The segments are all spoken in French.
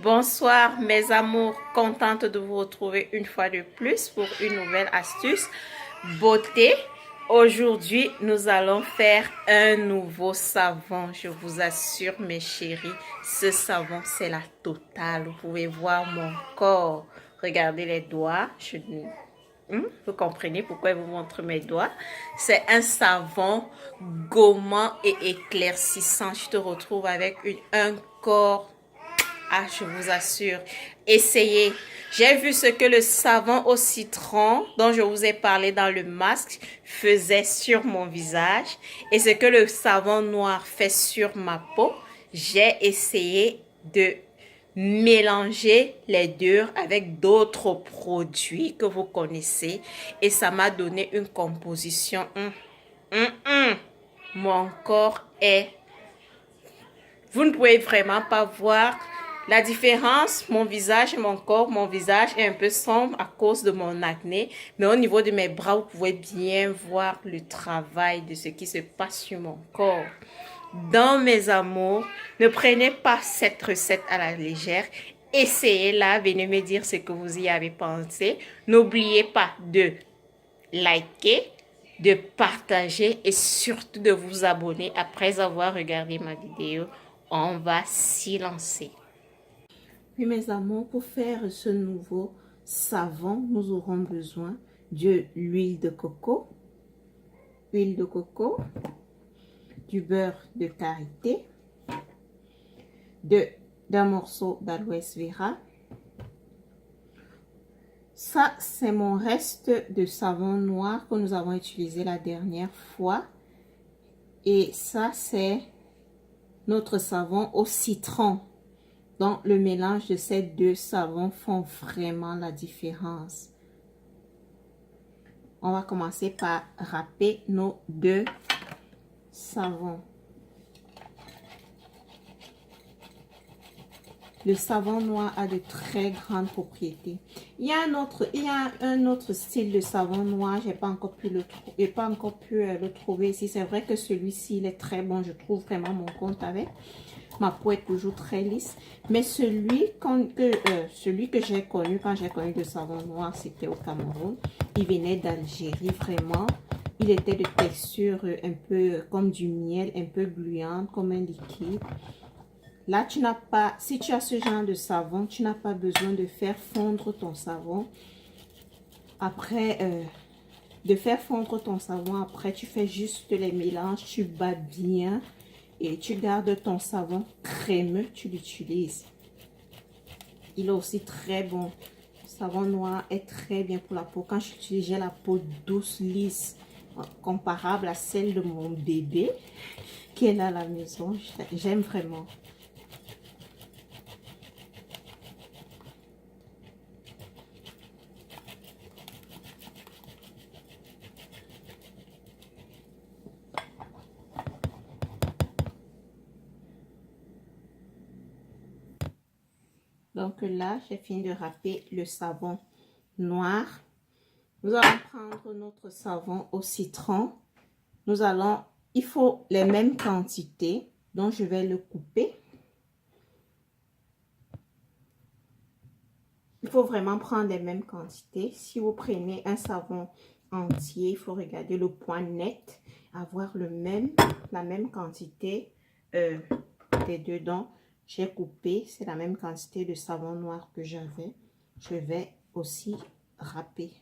Bonsoir mes amours, contente de vous retrouver une fois de plus pour une nouvelle astuce beauté. Aujourd'hui, nous allons faire un nouveau savon. Je vous assure mes chéris, ce savon c'est la totale. Vous pouvez voir mon corps. Regardez les doigts. Vous comprenez pourquoi je vous montre mes doigts. C'est un savon gommant et éclaircissant. Je te retrouve avec un corps. Ah, je vous assure, essayez. J'ai vu ce que le savon au citron dont je vous ai parlé dans le masque faisait sur mon visage et ce que le savon noir fait sur ma peau. J'ai essayé de mélanger les deux avec d'autres produits que vous connaissez et ça m'a donné une composition. Mon corps est... Vous ne pouvez vraiment pas voir la différence, mon visage et mon corps. Mon visage est un peu sombre à cause de mon acné. Mais au niveau de mes bras, vous pouvez bien voir le travail de ce qui se passe sur mon corps. Dans mes amours, ne prenez pas cette recette à la légère. Essayez-la, venez me dire ce que vous y avez pensé. N'oubliez pas de liker, de partager et surtout de vous abonner après avoir regardé ma vidéo. On va s'y lancer. Oui, mes amours, pour faire ce nouveau savon, nous aurons besoin de l'huile de coco, du beurre de karité, d'un morceau d'aloès vera. Ça, c'est mon reste de savon noir que nous avons utilisé la dernière fois. Et ça, c'est notre savon au citron. Donc, le mélange de ces deux savons font vraiment la différence. On va commencer par râper nos deux savons. Le savon noir a de très grandes propriétés. Il y a un autre style de savon noir. J'ai pas encore pu le trouver ici. C'est vrai que celui-ci, il est très bon. Je trouve vraiment mon compte avec. Ma peau est toujours très lisse. Mais celui que j'ai connu quand j'ai connu le savon noir, c'était au Cameroun. Il venait d'Algérie, vraiment. Il était de texture un peu comme du miel, un peu gluante, comme un liquide. Là, si tu as ce genre de savon, tu n'as pas besoin de faire fondre ton savon. Après, tu fais juste les mélanges, tu bats bien et tu gardes ton savon crémeux, tu l'utilises. Il est aussi très bon. Le savon noir est très bien pour la peau. Quand j'utilise, j'ai la peau douce, lisse, comparable à celle de mon bébé qui est là à la maison. J'aime vraiment. Donc là, j'ai fini de râper le savon noir. Nous allons prendre notre savon au citron. Il faut les mêmes quantités. Donc, je vais le couper. Il faut vraiment prendre les mêmes quantités. Si vous prenez un savon entier, il faut regarder le point net. Avoir la même quantité des deux dents. J'ai coupé, c'est la même quantité de savon noir que j'avais. Je vais aussi râper.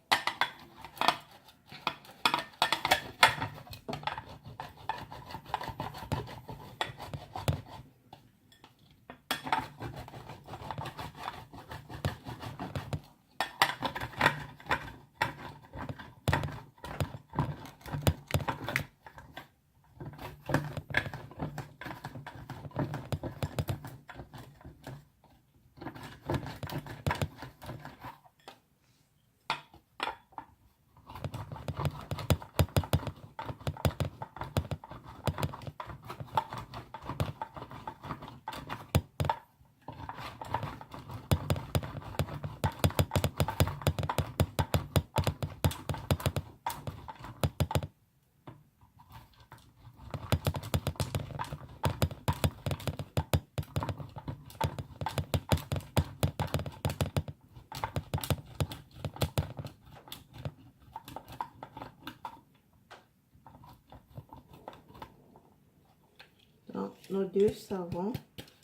deux savons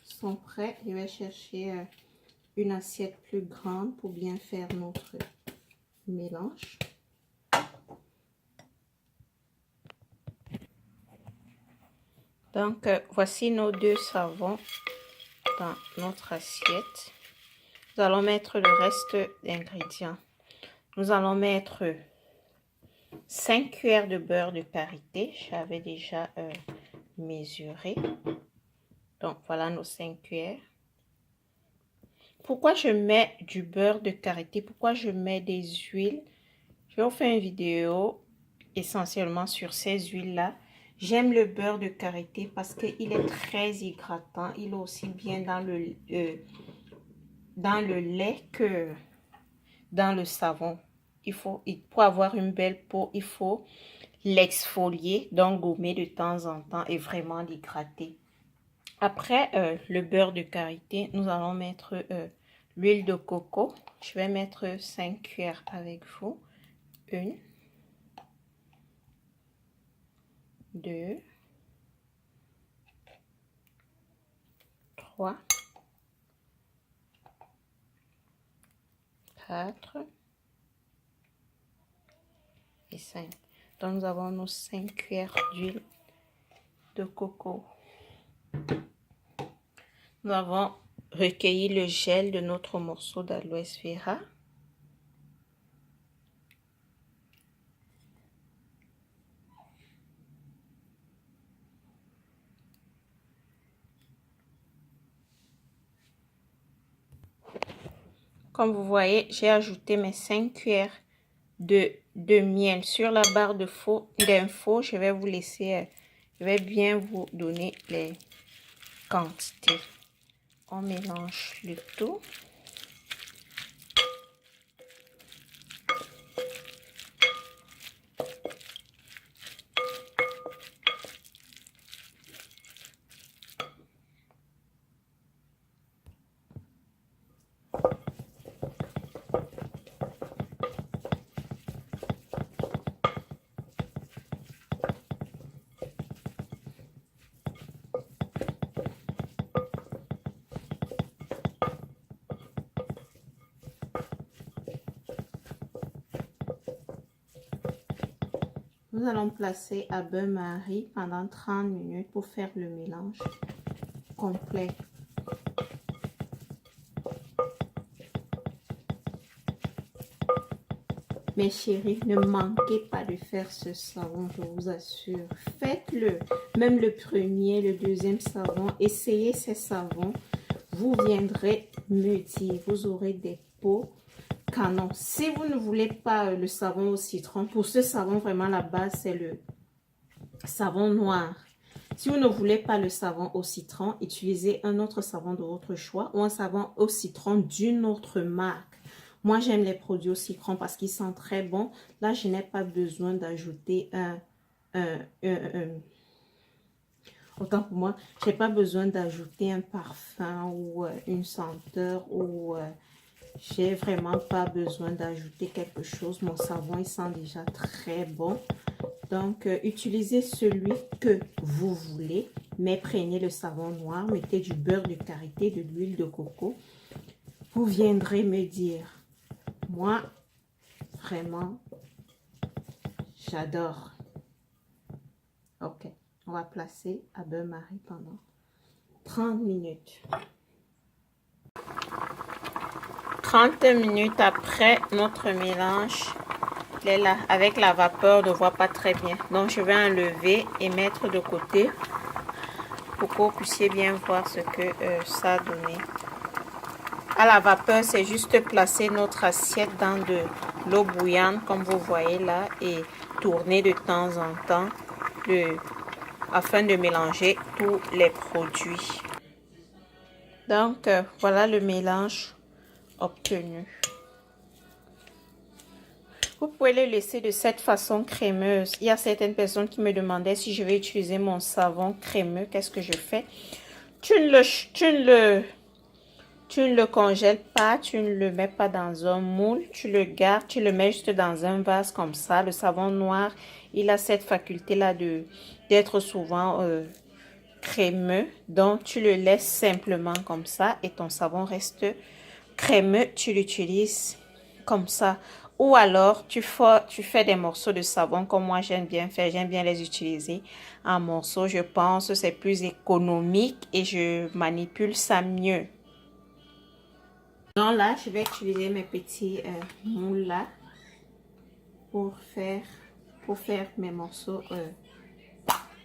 sont prêts. Je vais chercher une assiette plus grande pour bien faire notre mélange. Donc, voici nos deux savons dans notre assiette. Nous allons mettre le reste d'ingrédients. Nous allons mettre 5 cuillères de beurre de karité. J'avais déjà mesuré. Donc, voilà nos 5 cuillères. Pourquoi je mets du beurre de karité? Pourquoi je mets des huiles? Je vais vous faire une vidéo essentiellement sur ces huiles-là. J'aime le beurre de karité parce qu'il est très hydratant. Il est aussi bien dans le lait que dans le savon. Pour avoir une belle peau, il faut l'exfolier, donc gommer de temps en temps et vraiment l'hydrater. Après le beurre de karité, nous allons mettre l'huile de coco. Je vais mettre 5 cuillères avec vous. 1, 2, 3, 4 et 5. Donc nous avons nos 5 cuillères d'huile de coco. Nous avons recueilli le gel de notre morceau d'aloe vera. Comme vous voyez, j'ai ajouté mes 5 cuillères de miel sur la barre d'infos. Je vais vous laisser, je vais bien vous donner les quantités. On mélange le tout. Nous allons placer à bain-marie pendant 30 minutes pour faire le mélange complet. Mes chéris, ne manquez pas de faire ce savon, je vous assure. Faites-le, même le premier, le deuxième savon. Essayez ces savons. Vous viendrez me dire, vous aurez des peaux canon. Si vous ne voulez pas le savon au citron, pour ce savon, vraiment la base, c'est le savon noir. Si vous ne voulez pas le savon au citron, utilisez un autre savon de votre choix ou un savon au citron d'une autre marque. Moi, j'aime les produits au citron parce qu'ils sont très bons. Là, je n'ai pas besoin d'ajouter autant pour moi, je n'ai pas besoin d'ajouter un parfum ou une senteur ou j'ai vraiment pas besoin d'ajouter quelque chose. Mon savon, il sent déjà très bon. Donc, utilisez celui que vous voulez, mais prenez le savon noir, mettez du beurre de karité, de l'huile de coco. Vous viendrez me dire, moi, vraiment, j'adore. Ok, on va placer à bain-marie pendant 30 minutes. 30 minutes après notre mélange, il est là avec la vapeur, on ne voit pas très bien. Donc je vais enlever et mettre de côté pour que vous puissiez bien voir ce que ça a donné. À la vapeur, c'est juste placer notre assiette dans de l'eau bouillante comme vous voyez là et tourner de temps en temps afin de mélanger tous les produits. Donc voilà le mélange obtenu. Vous pouvez le laisser de cette façon crémeuse. Il y a certaines personnes qui me demandaient si je vais utiliser mon savon crémeux. Qu'est-ce que je fais? Tu ne le congèles pas, tu ne le mets pas dans un moule. Tu le gardes, tu le mets juste dans un vase comme ça. Le savon noir, il a cette faculté-là d'être souvent crémeux, donc tu le laisses simplement comme ça et ton savon reste crémeux. Tu l'utilises comme ça. Ou alors, tu fais des morceaux de savon comme moi j'aime bien faire. J'aime bien les utiliser en morceaux. Je pense que c'est plus économique et je manipule ça mieux. Donc là, je vais utiliser mes petits moules là pour faire mes morceaux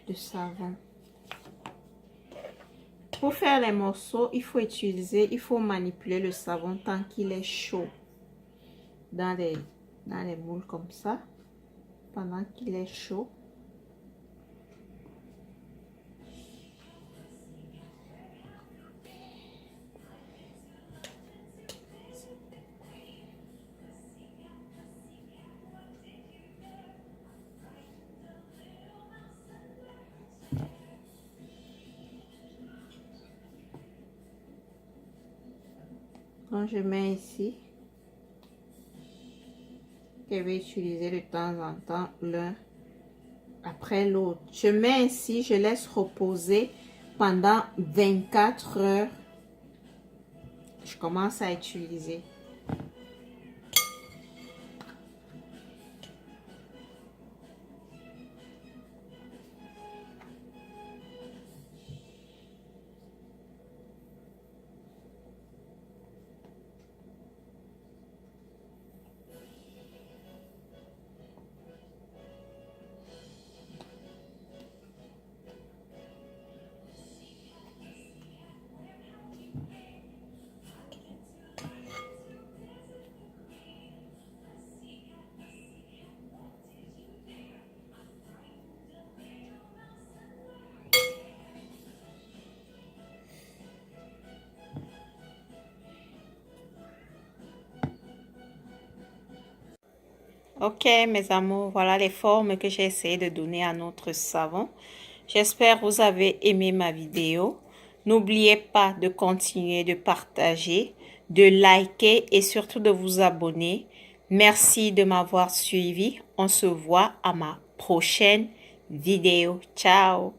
de savon. Pour faire les morceaux, il faut manipuler le savon tant qu'il est chaud dans les moules comme ça, pendant qu'il est chaud. Donc je mets ici. Je vais utiliser de temps en temps l'un après l'autre. Je mets ici, je laisse reposer pendant 24 heures. Je commence à utiliser. Ok mes amours, voilà les formes que j'ai essayé de donner à notre savon. J'espère que vous avez aimé ma vidéo. N'oubliez pas de continuer de partager, de liker et surtout de vous abonner. Merci de m'avoir suivi. On se voit à ma prochaine vidéo. Ciao!